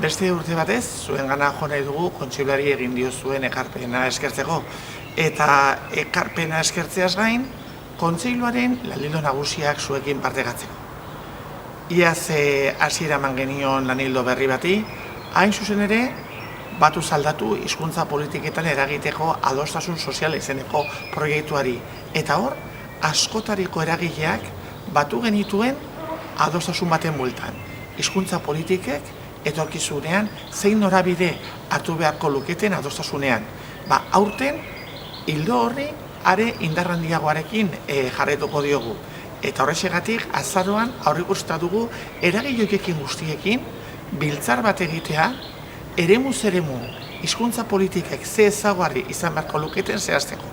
Beste urte batez, zuen gana jo nahi dugu kontseilari egin diozuen ekarpena eskertzeko. Eta ekarpena eskertzeaz gain, kontseiluaren lanildo nagusiak zuekin partegatzeko. Iaz hasiera eman genion lanildo berri bati, hain zuzen ere, batu zaldatu hizkuntza politiketan eragiteko adostasun sozial izeneko proiektuari. Eta hor, askotariko eragileak batu genituen adostasun baten bueltan. Hizkuntza politikek etorkizunean zein norabide hartu beharko luketen adostasunean. Aurten, ildo horri are indar handiagoarekin jarraituko diogu. Eta horrexegatik azaroan aurreikusita dugu eragileekin guztiekin biltzar bat egitea eremuz eremu hizkuntza politikek ze ezaugarri izan beharko luketen zehazteko.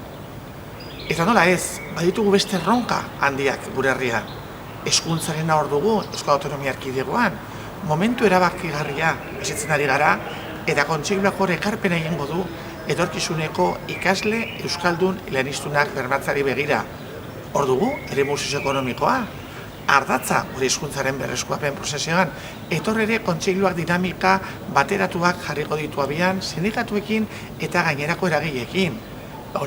Eta nola ez, baditugu beste erronka handiak gure herrian. Hezkuntzaren hor dugu Euskal Autonomia Erkidegoan, momentu erabakigarria bizitzen ari gara eta kontseiluak hor ekarpena egingo du etorkizuneko ikasle euskaldun eleaniztunak bermatzeari begira. Hor dugu, eremu sozioekonomikoa, ardatza gure hizkuntzaren berreskurapen prozesioan, etor ere kontseiluak dinamika bateratuak jarriko ditu abian sindikatuekin eta gainerako eragileekin.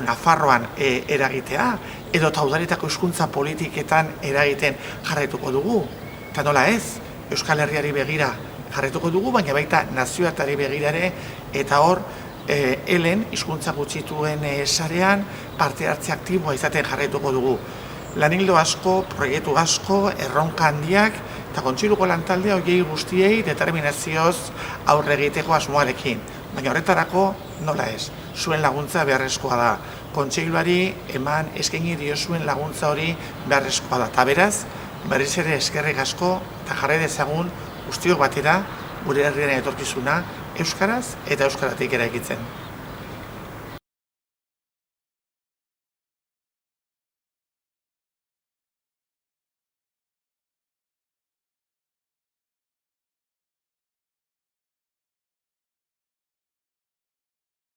Nafarroan eragitea, edo udaletako hizkuntza politiketan eragiten jarraituko dugu. Eta nola ez, Euskal Herriari begira jarraituko dugu, baina baita nazioarteari begira ere, eta hor, helen hizkuntza gutxituen sarean parte hartze aktiboa izaten jarraituko dugu. Lanildo asko, proiektu asko, erronka handiak, eta kontseiluko lantaldea horiei guztiei determinazioz aurre egiteko asmoarekin. Baina horretarako, nola ez, zuen laguntza beharrezkoa da. Kontseiluari eman eskaini diozuen laguntza hori beharrezkoa da. Eta beraz, berriz ere eskerrik asko eta jarrai dezagun guztiok batera gure herriaren etorkizuna euskaraz eta euskaratik eraikitzen.